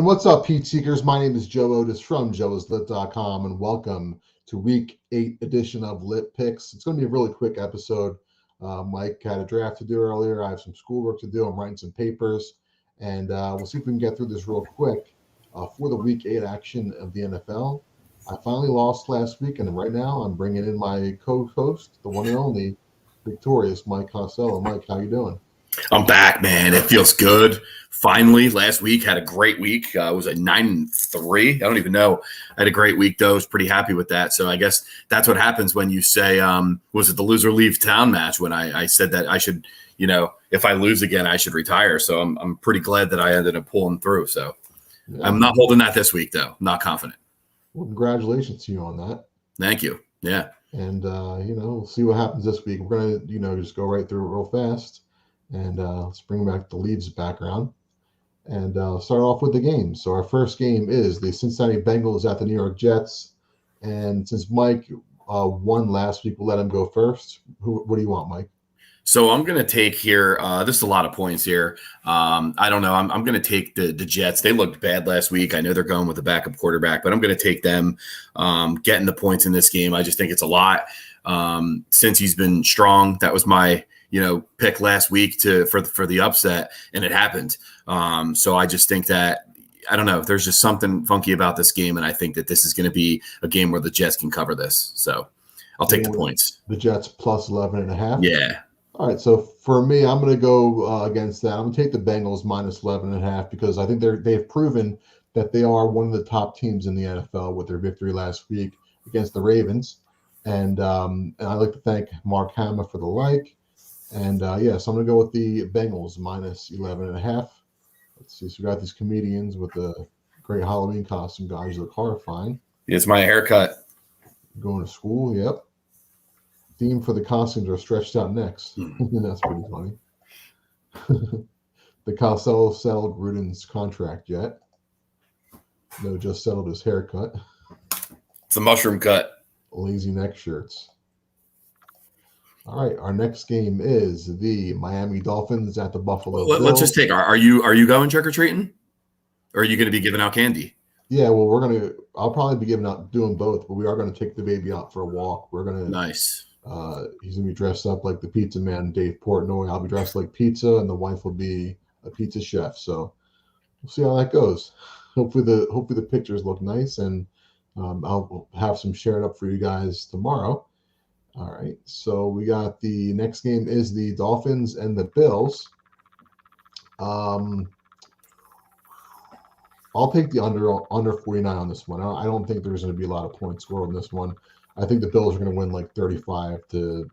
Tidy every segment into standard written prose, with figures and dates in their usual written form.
What's up, Pete Seekers? My name is Joe Otis from joeislit.com, and welcome to Week 8 edition of Lit Picks. It's going to be a really quick episode. Mike had a draft to do earlier. I have some schoolwork to do. I'm writing some papers, and we'll see if we can get through this real quick for the Week 8 action of the NFL. I finally lost last week, and right now I'm bringing in my co-host, the one and only victorious Mike Costello. Mike, how you doing? I'm back, man. It feels good. Finally, last week had a great week. I was at 9-3. I don't even know. I had a great week, though. I was pretty happy with that. So I guess that's what happens when you say, was it the loser leaves town match when I said that I should, if I lose again, I should retire. So I'm pretty glad that I ended up pulling through. So yeah. I'm not holding that this week, though. Not confident. Well, congratulations to you on that. Thank you. Yeah. And, we'll see what happens this week. We're going to, just go right through it real fast. And let's bring back the Leaves background and start off with the game. So our first game is the Cincinnati Bengals at the New York Jets. And since Mike won last week, we'll let him go first. What do you want, Mike? So I'm going to take here, there's a lot of points here. I don't know. I'm going to take the Jets. They looked bad last week. I know they're going with a backup quarterback, but I'm going to take them getting the points in this game. I just think it's a lot. Since he's been strong, that was my pick last week for the upset, and it happened. So I just think that, I don't know, there's just something funky about this game, and I think that this is going to be a game where the Jets can cover this. So I'll take the points. The Jets plus 11.5? Yeah. All right, so for me, I'm going to go against that. I'm going to take the Bengals minus 11.5 because I think they've proven that they are one of the top teams in the NFL with their victory last week against the Ravens. And I'd like to thank Mark Hama for the like. And so I'm going to go with the Bengals minus 11.5. Let's see. So we got these comedians with the great Halloween costume. Guys, you look horrifying. It's my haircut. Going to school, yep. Theme for the costumes are stretched out necks. That's pretty funny. The Costello settled Gruden's contract yet. No, just settled his haircut. It's a mushroom cut. Lazy neck shirts. All right, our next game is the Miami Dolphins at the Buffalo Bills. Let's just take. Are you going trick or treating, or are you going to be giving out candy? Yeah, well, I'll probably be doing both, but we are going to take the baby out for a walk. We're going to. Nice. He's going to be dressed up like the pizza man, Dave Portnoy. I'll be dressed like pizza, and the wife will be a pizza chef. So we'll see how that goes. Hopefully the pictures look nice, and I'll have some shared up for you guys tomorrow. All right, so we got the next game is the Dolphins and the Bills. I'll take the under 49 on this one. I don't think there's going to be a lot of points scored on this one. I think the Bills are going to win like 35-10.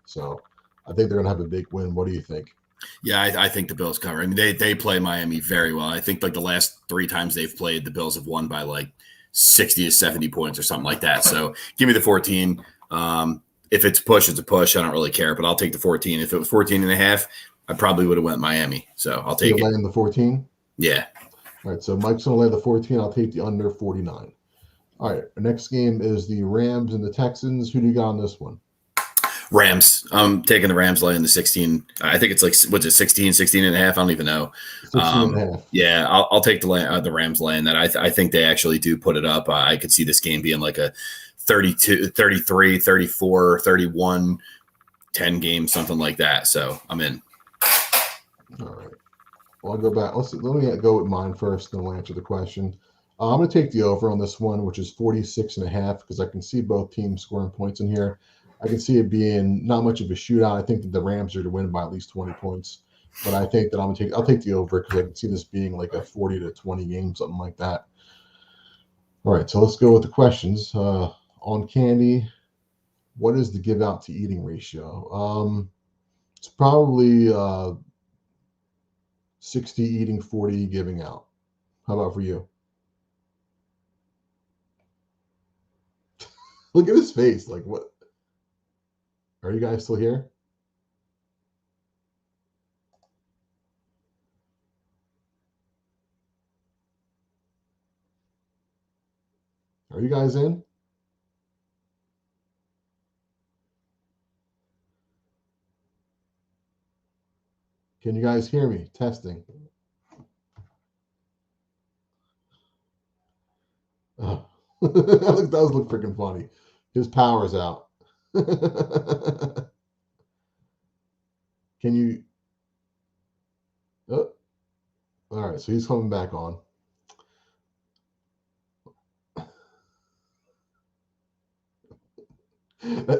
So I think they're going to have a big win. What do you think? Yeah, I think the Bills cover. I mean, they play Miami very well. I think like the last 3 times they've played, the Bills have won by like 60 to 70 points or something like that. So give me the 14. If it's push, it's a push. I don't really care, but I'll take the 14. If it was 14.5, I probably would have went Miami. So I'll take it. Laying the 14? Yeah. All right, so Mike's going to lay the 14. I'll take the under 49. All right, our next game is the Rams and the Texans. Who do you got on this one? Rams. I'm taking the Rams laying the 16. I think it's like, what's it, 16.5? I don't even know. 16.5. Yeah, I'll take the Rams laying that. I think they actually do put it up. I could see this game being like a 32, 33, 34, 31, 10 game, something like that. So I'm in. All right. Well, I'll go back. Let me go with mine first, then we'll answer the question. I'm going to take the over on this one, which is 46.5, because I can see both teams scoring points in here. I can see it being not much of a shootout. I think that the Rams are to win by at least 20 points, but I think that I'll take the over because I can see this being like a 40-20 game, something like that. All right, so let's go with the questions. On candy, what is the give out to eating ratio? It's probably 60 eating, 40 giving out. How about for you? Look at his face. Like, what? Are you guys still here? Are you guys in? Can you guys hear me? Testing. That does look freaking funny. His power's out. Can you? Oh, all right, so he's coming back on.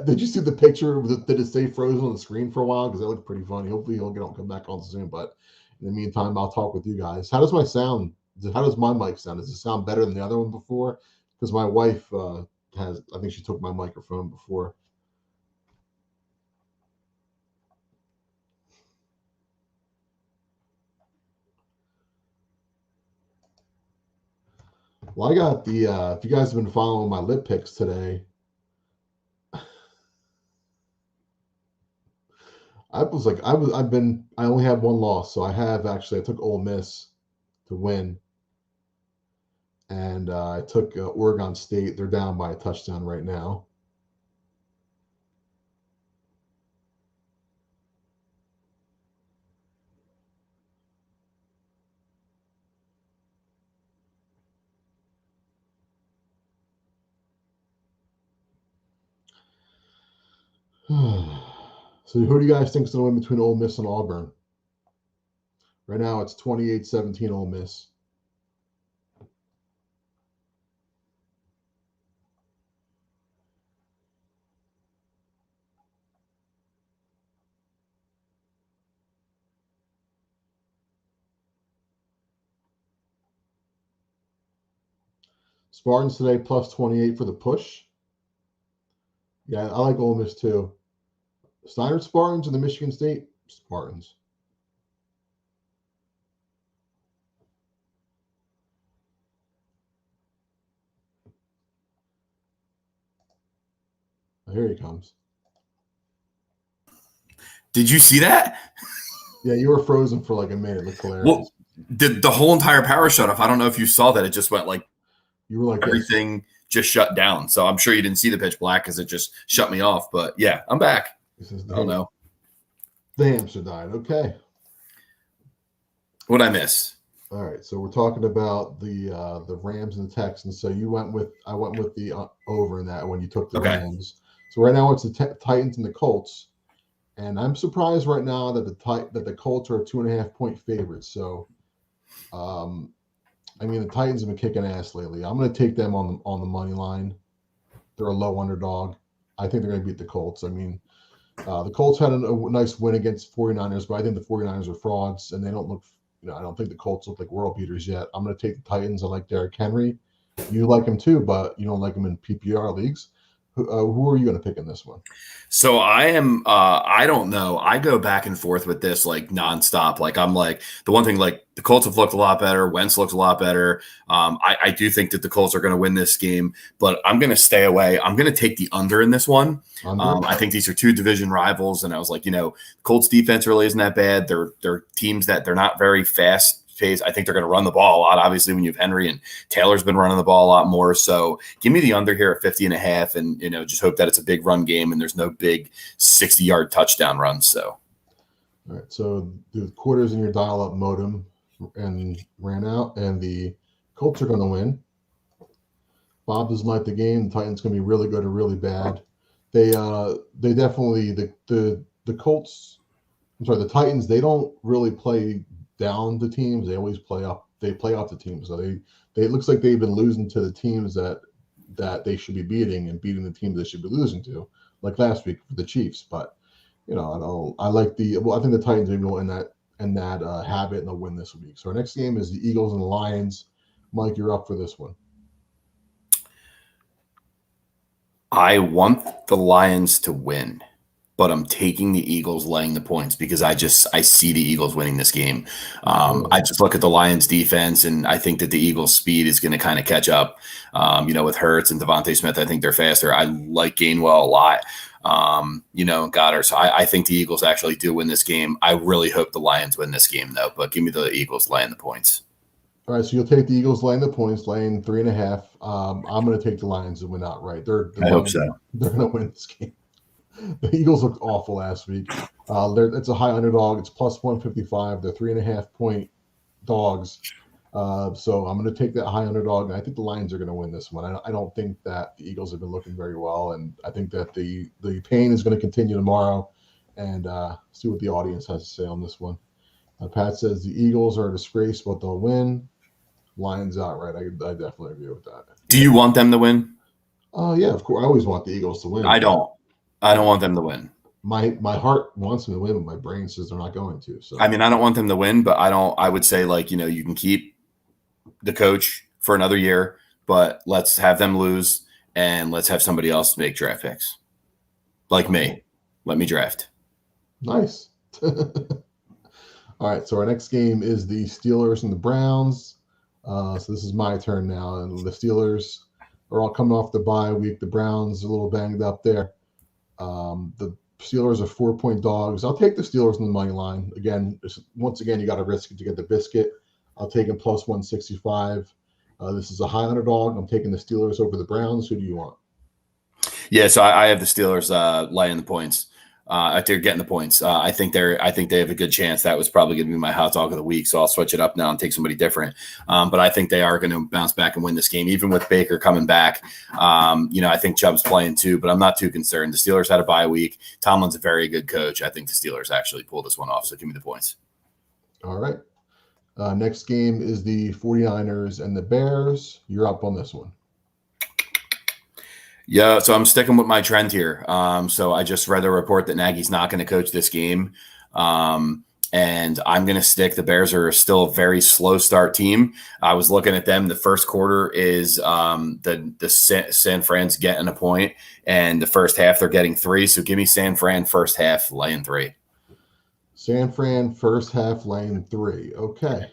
Did you see the picture? Did it stay frozen on the screen for a while? Because that looked pretty funny. Hopefully, he'll come back on soon. But in the meantime, I'll talk with you guys. How does my sound? How does my mic sound? Does it sound better than the other one before? Because my wife has. I think she took my microphone before. Well, I got the. If you guys have been following my lip picks today, I was like, I've been. I only have one loss, so I have actually. I took Ole Miss to win, and I took Oregon State. They're down by a touchdown right now. So who do you guys think is going to win between Ole Miss and Auburn? Right now it's 28-17 Ole Miss. Spartans today plus 28 for the push. Yeah, I like Ole Miss too. Steiner Spartans and the Michigan State Spartans. Here he comes. Did you see that? Yeah, you were frozen for like a minute. It looked hilarious. Well, the whole entire power shut off. I don't know if you saw that. It just went like you were like everything just shut down. So I'm sure you didn't see the pitch black because it just shut me off. But yeah, I'm back. I don't know. The hamster died. Okay. What'd I miss? All right, so we're talking about the Rams and the Texans. So I went with the over in that when you took the Rams. So right now it's the Titans and the Colts, and I'm surprised right now that the Colts are a 2.5 point favorites. So, I mean the Titans have been kicking ass lately. I'm going to take them on the money line. They're a low underdog. I think they're going to beat the Colts. I mean, the Colts had a nice win against 49ers, but I think the 49ers are frauds, and they don't look. I don't think the Colts look like world beaters yet. I'm going to take the Titans. I like Derrick Henry. You like him too, but you don't like him in PPR leagues. Who are you going to pick in this one? So I am. I don't know. I go back and forth with this like nonstop. Like I'm like the one thing. Like the Colts have looked a lot better. Wentz looks a lot better. I do think that the Colts are going to win this game, but I'm going to stay away. I'm going to take the under in this one. I think these are two division rivals, and I was like, Colts defense really isn't that bad. They're teams that they're not very fast phase. I think they're going to run the ball a lot. Obviously, when you have Henry and Taylor's been running the ball a lot more. So give me the under here at 50.5 and, just hope that it's a big run game and there's no big 60-yard touchdown runs. So. All right. So the quarters in your dial-up modem and ran out, and the Colts are going to win. Bob doesn't like the game. The Titans going to be really good or really bad. They definitely the Colts. I'm sorry, the Titans. They don't really play down the teams. They always play up. They play off the teams. So they it looks like they've been losing to the teams that they should be beating and beating the teams they should be losing to, like last week for the Chiefs. But I think the Titans maybe will in that habit and they'll win this week. So our next game is the Eagles and the Lions. Mike, you're up for this one. I want the Lions to win, but I'm taking the Eagles laying the points because I see the Eagles winning this game. I just look at the Lions defense and I think that the Eagles speed is going to kind of catch up, with Hurts and Devontae Smith. I think they're faster. I like Gainwell a lot, Goddard. So I think the Eagles actually do win this game. I really hope the Lions win this game though, but give me the Eagles laying the points. All right, so you'll take the Eagles laying the points, laying 3.5. I'm going to take the Lions to win outright. I hope so. They're going to win this game. The Eagles looked awful last week. It's a high underdog. It's plus 155. They're 3.5 point dogs. So I'm going to take that high underdog, and I think the Lions are going to win this one. I don't think that the Eagles have been looking very well, and I think that the pain is going to continue tomorrow, and see what the audience has to say on this one. Pat says the Eagles are a disgrace, but they'll win. Lions outright. I definitely agree with that. Do you want them to win? Yeah, of course. I always want the Eagles to win. I don't. I don't want them to win. My heart wants them to win, but my brain says they're not going to. So I mean, I don't want them to win, but I would say, like, you can keep the coach for another year, but let's have them lose and let's have somebody else make draft picks. Like me. Let me draft. Nice. All right, so our next game is the Steelers and the Browns. So this is my turn now, and the Steelers are all coming off the bye week. The Browns are a little banged up there. The Steelers are 4-point dogs. I'll take the Steelers on the money line. Once again, you got to risk it to get the biscuit. I'll take them plus 165. This is a high underdog. I'm taking the Steelers over the Browns. Who do you want? Yeah, so I have the Steelers laying the points. They're getting the points. I think they have a good chance. That was probably going to be my hot dog of the week, so I'll switch it up now and take somebody different. But I think they are going to bounce back and win this game, even with Baker coming back. I think Chubb's playing too, but I'm not too concerned. The Steelers had a bye week. Tomlin's a very good coach. I think the Steelers actually pull this one off, so give me the points. All right. Next game is the 49ers and the Bears. You're up on this one. Yeah, so I'm sticking with my trend here. So I just read a report that Nagy's not going to coach this game. And I'm going to stick. The Bears are still a very slow start team. I was looking at them. The first quarter is the San Fran's getting a point, and the first half they're getting 3. So give me San Fran first half laying 3. San Fran first half laying 3. Okay.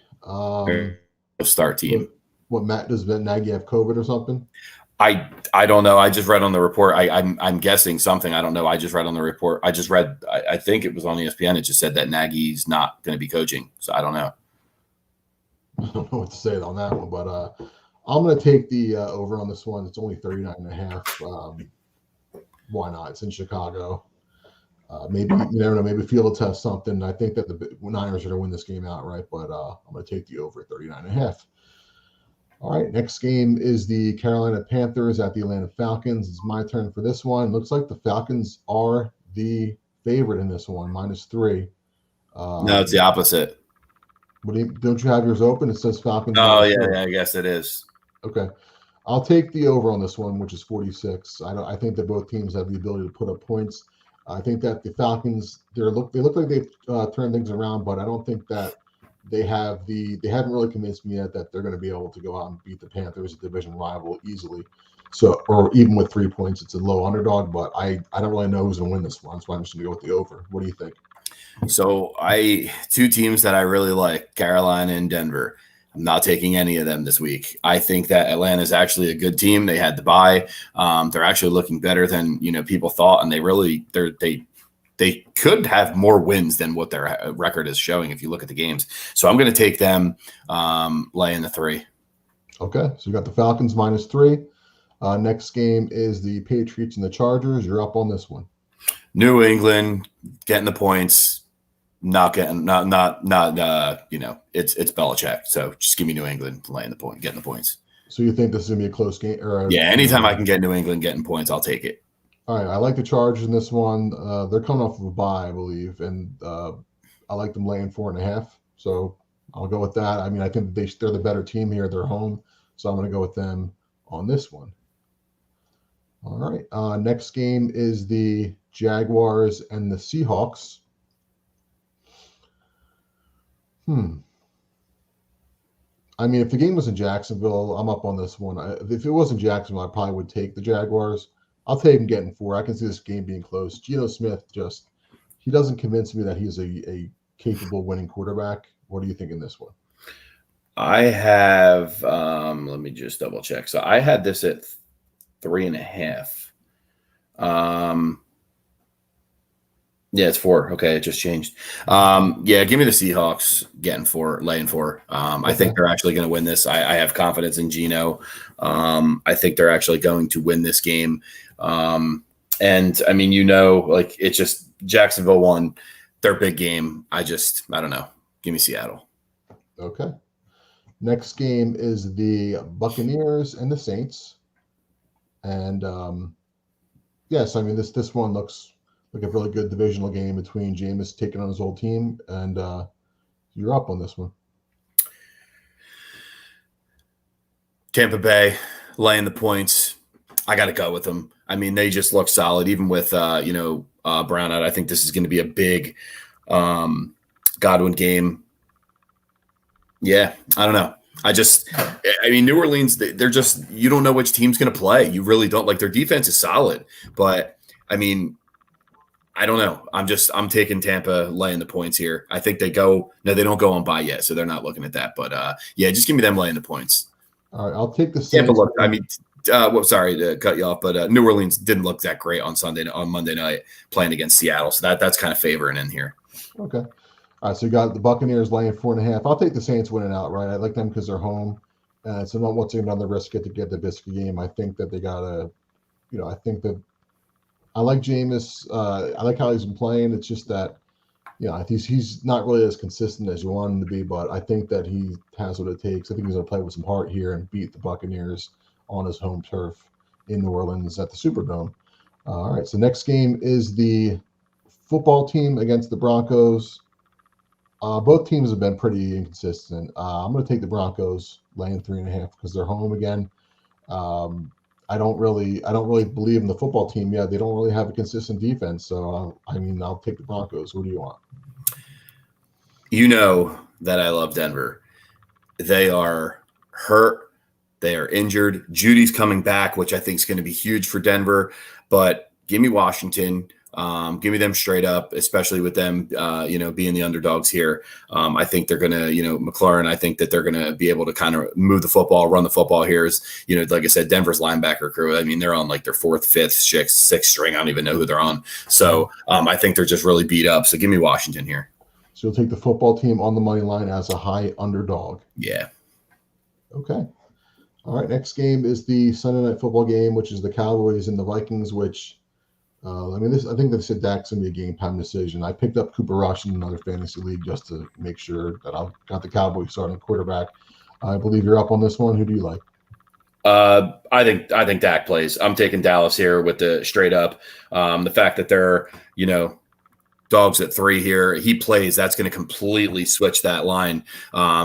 Start team. What Matt does Nagy have COVID or something? I don't know. I just read on the report. I'm guessing something. I don't know. I just read on the report. I think it was on ESPN. It just said that Nagy's not going to be coaching. So I don't know. I don't know what to say on that one, but I'm going to take the over on this one. It's only 39.5. Why not? It's in Chicago. Maybe you never know. Maybe field test something. I think that the Niners are going to win this game outright, but I'm going to take the over 39.5. All right, next game is the Carolina Panthers at the Atlanta Falcons. It's my turn for this one. Looks like the Falcons are the favorite in this one, -3. No, it's the opposite. Don't you have yours open? It says Falcons. Oh, yeah, I guess it is. Okay. I'll take the over on this one, which is 46. I think that both teams have the ability to put up points. I think that the Falcons, they look like they've turned things around, but I don't think that they haven't really convinced me yet that they're going to be able to go out and beat the Panthers, a division rival, easily. So, or even with 3 points, it's a low underdog, but I don't really know who's going to win this one. So I'm just going to go with the over. What do you think? So two teams that I really like, Carolina and Denver. I'm not taking any of them this week. I think that Atlanta is actually a good team. They had the bye. They're actually looking better than people thought, and they could have more wins than what their record is showing if you look at the games. So I'm going to take them laying the 3. Okay, so you got the Falcons -3. Next game is the Patriots and the Chargers. You're up on this one. New England getting the points. It's Belichick. So just give me New England getting the points. So you think this is going to be a close game? Anytime I can get New England getting points, I'll take it. All right, I like the Chargers in this one. They're coming off of a bye, I believe, and I like them laying 4.5. So I'll go with that. I mean, I think they're the better team here. They're home, so I'm going to go with them on this one. All right, next game is the Jaguars and the Seahawks. I mean, if the game was in Jacksonville, I'm up on this one. If it wasn't Jacksonville, I probably would take the Jaguars. I'll take him getting 4. I can see this game being close. Geno Smith he doesn't convince me that he's a capable winning quarterback. What do you think in this one? I have, let me just double check. So I had this at 3.5. Yeah, it's 4. Okay, it just changed. Give me the Seahawks laying 4. I think they're actually going to win this. I have confidence in Geno. I think they're actually going to win this game. And I mean, it's just Jacksonville won their big game. I don't know. Give me Seattle. Okay. Next game is the Buccaneers and the Saints. And yes, I mean this one looks like a really good divisional game between Jameis taking on his old team, and you're up on this one. Tampa Bay laying the points. I got to go with them. I mean, they just look solid, even with Brown out. I think this is going to be a big Godwin game. Yeah, I don't know. I mean, New Orleans, they're just, you don't know which team's going to play. You really don't. Like, their defense is solid, but I mean, I don't know. I'm taking Tampa laying the points here. I think they don't go on bye yet, so they're not looking at that. But yeah, just give me them laying the points. All right, I'll take the Saints. Tampa looked, I mean, sorry to cut you off, but New Orleans didn't look that great on Monday night playing against Seattle. So that's kind of favoring in here. Okay. All right, so you got the Buccaneers laying 4.5. I'll take the Saints winning outright. I like them because they're home. So not once again another risk to get the biscuit game. I think that they gotta, I think that I like Jameis. I like how he's been playing. It's just that, he's not really as consistent as you want him to be, but I think that he has what it takes. I think he's gonna play with some heart here and beat the Buccaneers on his home turf in New Orleans at the Superdome. All right, so next game is the football team against the Broncos. Both teams have been pretty inconsistent. I'm going to take the Broncos laying 3.5 because they're home again. I don't really believe in the football team yet. They don't really have a consistent defense. So I'll take the Broncos. What do you want? You know that I love Denver. They are hurt. They are injured. Judy's coming back, which I think is going to be huge for Denver. But give me Washington. Give me them straight up, especially with them, being the underdogs here. I think they're going to, McLaurin, I think that they're going to be able to kind of move the football, run the football here. Like I said, Denver's linebacker crew, I mean, they're on like their 4th, 5th, 6th string. I don't even know who they're on. So I think they're just really beat up. So give me Washington here. So you'll take the football team on the money line as a high underdog. Yeah. Okay. All right. Next game is the Sunday night football game, which is the Cowboys and the Vikings, which I think they said Dak's going to be a game time decision. I picked up Cooper Rush in another fantasy league just to make sure that I got the Cowboys starting quarterback. I believe you're up on this one. Who do you like? I think Dak plays. I'm taking Dallas here with the straight up. The fact that they're, dogs at 3 here, he plays. That's going to completely switch that line.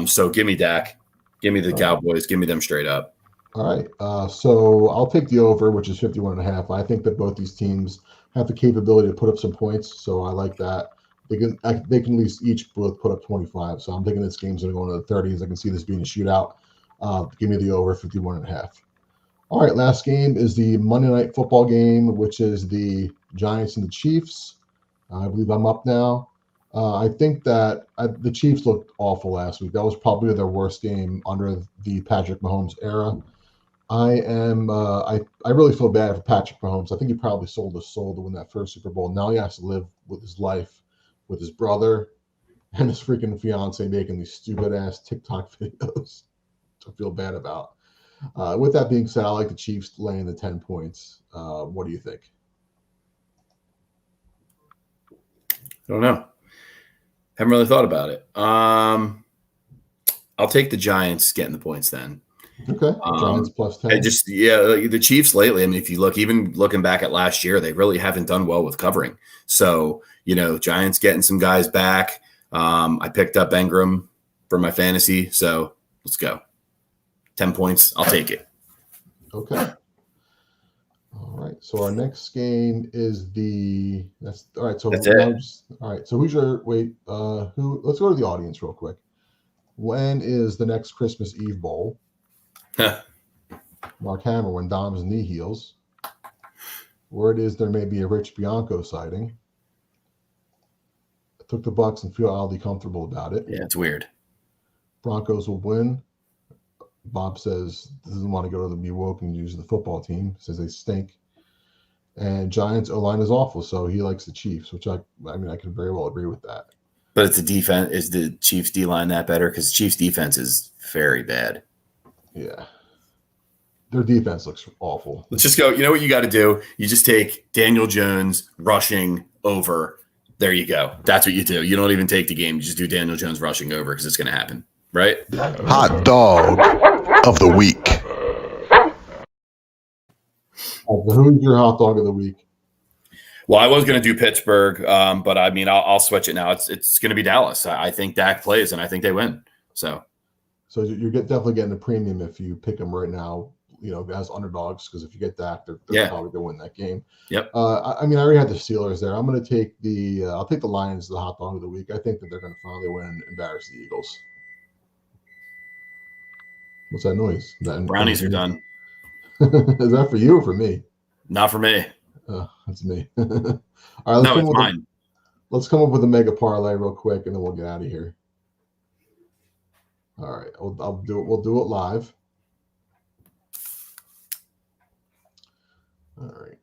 So give me Dak. Give me the Cowboys. Give me them straight up. All right. So I'll take the over, which is 51.5. I think that both these teams have the capability to put up some points. So I like that. They can at least both put up 25. So I'm thinking this game's going to go into the 30s. I can see this being a shootout. Give me the over 51.5. All right. Last game is the Monday night football game, which is the Giants and the Chiefs. I believe I'm up now. I think that the Chiefs looked awful last week. That was probably their worst game under the Patrick Mahomes era. I really feel bad for Patrick Mahomes. I think he probably sold his soul to win that first Super Bowl. Now he has to live with his life, with his brother and his freaking fiance making these stupid ass TikTok videos to feel bad about. With that being said, I like the Chiefs laying the 10 points. What do you think? I don't know. Haven't really thought about it. I'll take the Giants getting the points then. Okay. Giants plus 10. The Chiefs lately, I mean, if you look, even looking back at last year, they really haven't done well with covering. So, Giants getting some guys back. I picked up Ingram for my fantasy. So let's go. 10 points. I'll take it. Okay. All right. So our next game is all right. So that's it. All right. So let's go to the audience real quick. When is the next Christmas Eve Bowl? Mark Hammer, when Dom's knee heals. Word is there may be a Rich Bianco sighting. I took the Bucks and feel oddly comfortable about it. Yeah, it's weird. Broncos will win. Bob says doesn't want to go to the Milwaukee and use the football team. Says they stink. And Giants O-line is awful, so he likes the Chiefs, which I can very well agree with that. But it's the defense. Is the Chiefs D-line that better? Because Chiefs defense is very bad. Yeah. Their defense looks awful. Let's just go. You know what you got to do? You just take Daniel Jones rushing over. There you go. That's what you do. You don't even take the game. You just do Daniel Jones rushing over because it's going to happen. right? Hot dog of the week. Who's your hot dog of the week? Well, I was going to do Pittsburgh, but I mean, I'll switch it now. It's going to be Dallas. I think Dak plays, and I think they win. So you're definitely getting a premium if you pick them right now, as underdogs, because if you get Dak, they're probably going to win that game. Yep. I already had the Steelers there. I'm going to take I'll take the Lions as the hot dog of the week. I think that they're going to finally win and embarrass the Eagles. What's that noise? Brownies are done. Is that for you or for me? Not for me. That's me. All right, no, it's mine. Let's come up with a mega parlay real quick, and then we'll get out of here. All right, I'll do it. We'll do it live. All right.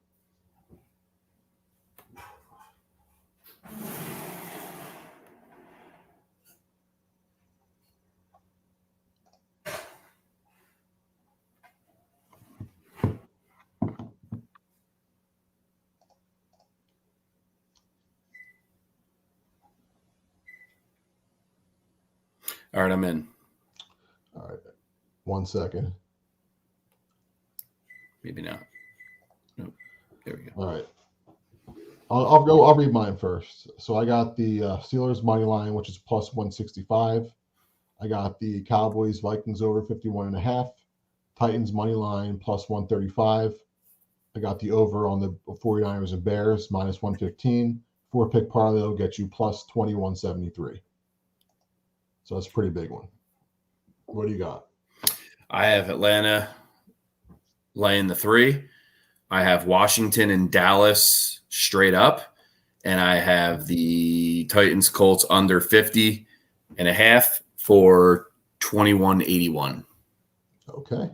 All right, I'm in. All right. 1 second. Maybe not. Nope. There we go. All right. I'll read mine first. So I got the Steelers money line, which is plus 165. I got the Cowboys Vikings over 51.5. Titans money line plus 135. I got the over on the 49ers and Bears minus 115. 4-pick parlay will get you plus 2173. So that's a pretty big one. What do you got? I have Atlanta laying the 3. I have Washington and Dallas straight up. And I have the Titans Colts under 50.5 for 2181. Okay.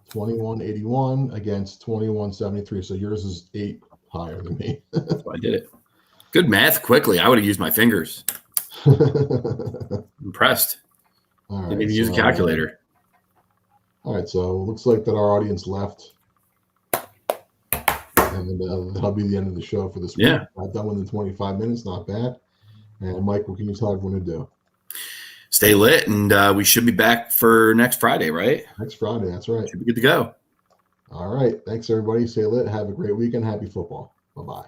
2181 against 2173. So yours is 8 higher than me. So I did it. Good math quickly. I would have used my fingers. Impressed. All right, Didn't even use a calculator. All right, so it looks like that our audience left. And that'll be the end of the show for this week. Yeah. I've done within 25 minutes, not bad. And Mike, what can you tell everyone to do? Stay lit, and we should be back for next Friday, right? Next Friday, that's right. Should be good to go. All right. Thanks, everybody. Stay lit. Have a great weekend. Happy football. Bye-bye.